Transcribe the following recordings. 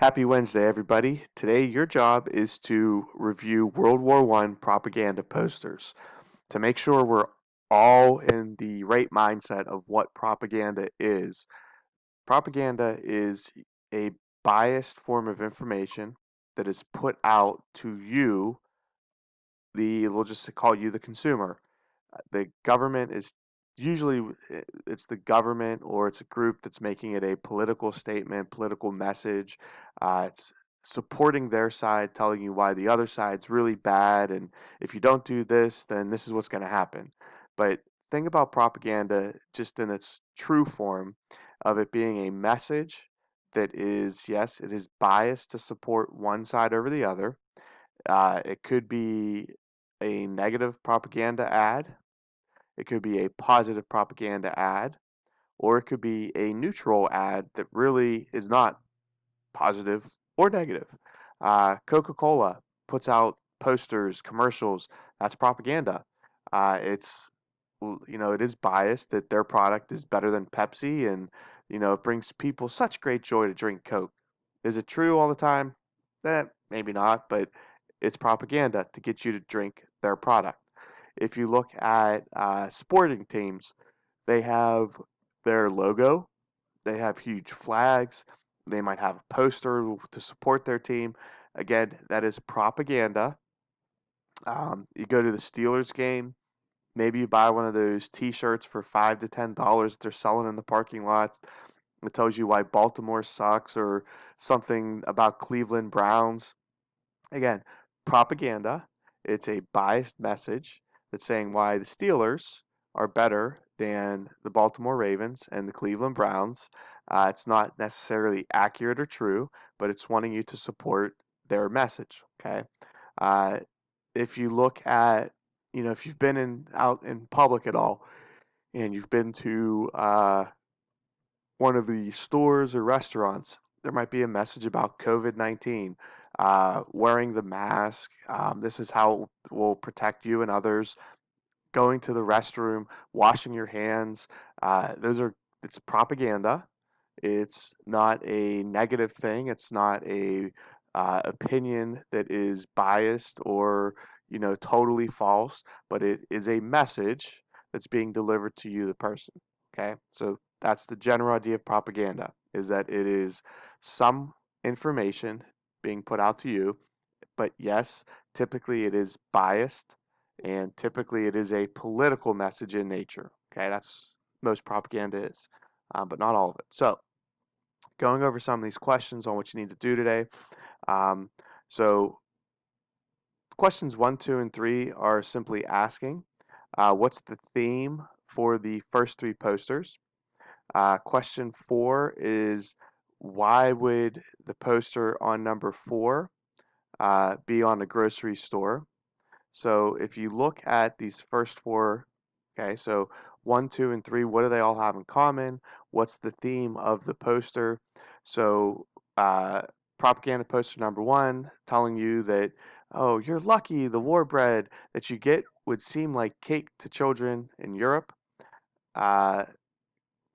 Happy Wednesday, everybody. Today, your job is to review World War I propaganda posters to make sure we're all in the right mindset of what propaganda is. Propaganda is a biased form of information that is put out to you, we'll just call you the consumer. The government is usually it's the government or it's a group that's making it a political statement, political message. It's supporting their side, telling you why the other side's really bad, and if you don't do this, then this is what's going to happen. But think about propaganda just in its true form of it being a message that is, yes, it is biased to support one side over the other. It could be a negative propaganda ad, it could be a positive propaganda ad, or it could be a neutral ad that really is not positive or negative. Coca-Cola puts out posters, commercials. That's propaganda. It's it is biased that their product is better than Pepsi, and it brings people such great joy to drink Coke. Is it true all the time? Maybe not, but it's propaganda to get you to drink their product. If you look at sporting teams, they have their logo, they have huge flags, they might have a poster to support their team. Again, that is propaganda. You go to the Steelers game, maybe you buy one of those T-shirts for $5 to $10 that they're selling in the parking lots. It tells you why Baltimore sucks or something about Cleveland Browns. Again, propaganda. It's a biased message that's saying why the Steelers are better than the Baltimore Ravens and the Cleveland Browns. It's not necessarily accurate or true, but it's wanting you to support their message. Okay. Uh, if you look at, if you've been out in public at all and you've been to one of the stores or restaurants, there might be a message about COVID-19, wearing the mask. This is how it will protect you and others. Going to the restroom, washing your hands. It's propaganda. It's not a negative thing. It's not a opinion that is biased or totally false, but it is a message that's being delivered to you, the person. Okay, so that's the general idea of propaganda: is that it is some information being put out to you, but yes, typically it is biased and typically it is a political message in nature. Okay, that's most propaganda is, but not all of it. So going over some of these questions on what you need to do today. Um, so questions 1, 2, and 3 are simply asking, what's the theme for the first three posters? Question 4 is, why would the poster on number 4 be on a grocery store? So if you look at these first four, okay, so 1, 2, and 3, what do they all have in common? What's the theme of the poster? So uh, propaganda poster number 1 telling you that, oh, you're lucky the war bread that you get would seem like cake to children in Europe. Uh,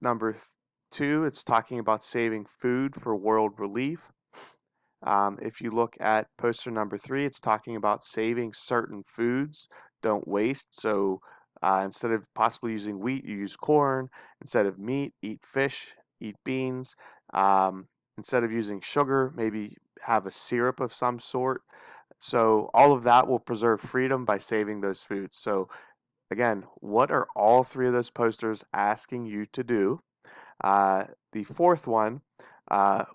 number 2, it's talking about saving food for world relief. If you look at poster number 3, it's talking about saving certain foods, don't waste. So instead of possibly using wheat, you use corn. Instead of meat, eat fish, eat beans. Um, Instead of using sugar, maybe have a syrup of some sort. So all of that will preserve freedom by saving those foods. So again, what are all three of those posters asking you to do? The fourth one,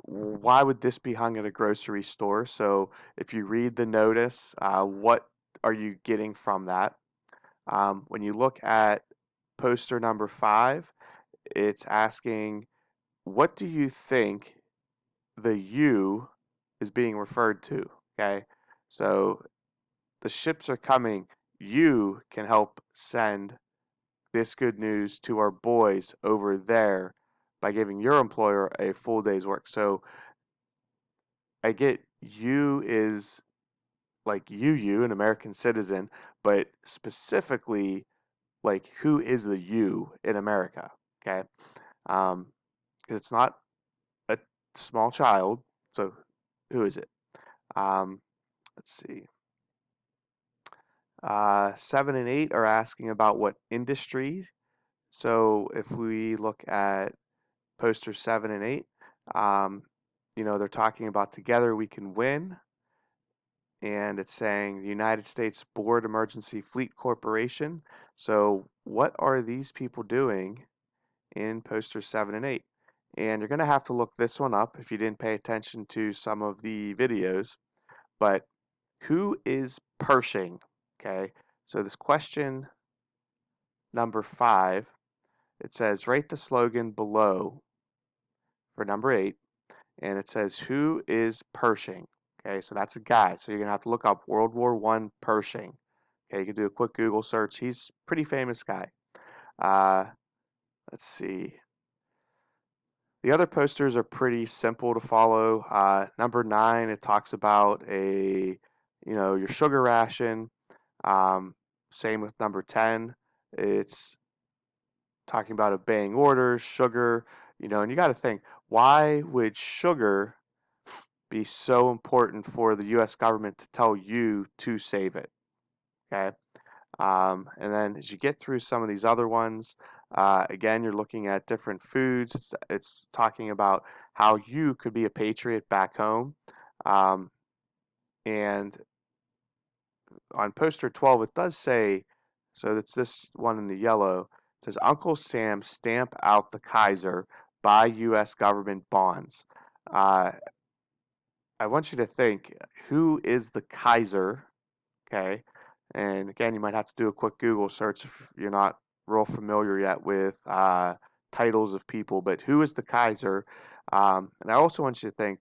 why would this be hung at a grocery store? So if you read the notice, what are you getting from that? When you look at poster number 5, it's asking, what do you think the you is being referred to? Okay, so the ships are coming. You can help send this good news to our boys over there by giving your employer a full day's work. So I get you is like you, an American citizen, but specifically like who is the you in America? Okay. 'Cause it's not a small child. So who is it? Let's see. 7 and 8 are asking about what industry. So if we look at poster 7 and 8, um, they're talking about together we can win, and it's saying the United States Board Emergency Fleet Corporation. So what are these people doing in poster 7 and 8? And you're going to have to look this one up if you didn't pay attention to some of the videos. But who is Pershing? Okay, so this question number 5, it says write the slogan below for number 8, and it says who is Pershing? Okay, so that's a guy. So you're gonna have to look up World War One Pershing. Okay, you can do a quick Google search. He's a pretty famous guy. Uh, let's see. The other posters are pretty simple to follow. Number 9, it talks about your sugar ration. Um, Same with number 10. It's talking about obeying orders, sugar, and you got to think, why would sugar be so important for the US government to tell you to save it? Okay. And then as you get through some of these other ones, again, you're looking at different foods. It's talking about how you could be a patriot back home. Um, and on poster 12, it does say, so it's this one in the yellow, it says Uncle Sam stamp out the Kaiser, buy U.S. government bonds. Uh, I want you to think, who is the Kaiser? Okay. And again, you might have to do a quick Google search if you're not real familiar yet with titles of people, but who is the Kaiser? And I also want you to think,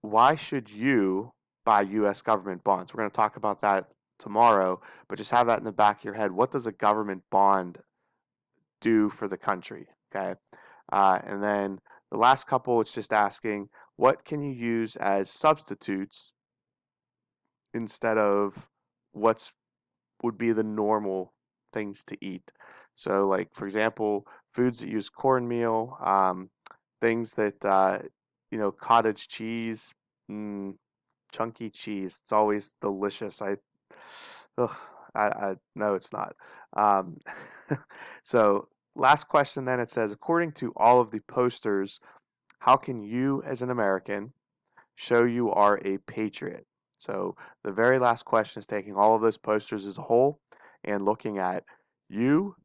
why should you buy U.S. government bonds? We're going to talk about that tomorrow, but just have that in the back of your head. What does a government bond do for the country? Okay. And then the last couple, it's just asking, what can you use as substitutes instead of what's would be the normal things to eat? So, like, for example, foods that use cornmeal, things that, cottage cheese, mm, chunky cheese. It's always delicious. Ugh, no, it's not. Um, so, last question then it says, according to all of the posters, how can you as an American show you are a patriot? So, the very last question is taking all of those posters as a whole and looking at you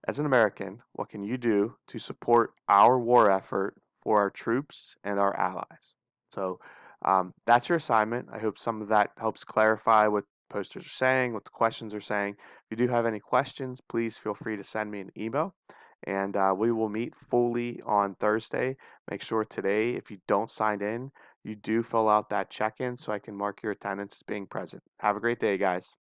as an American, what can you do to support our war effort for our troops and our allies? So that's your assignment. I hope some of that helps clarify what posters are saying, what the questions are saying. If you do have any questions, please feel free to send me an email. And we will meet fully on Thursday. Make sure today, if you don't sign in, you do fill out that check in so I can mark your attendance as being present. Have a great day, guys.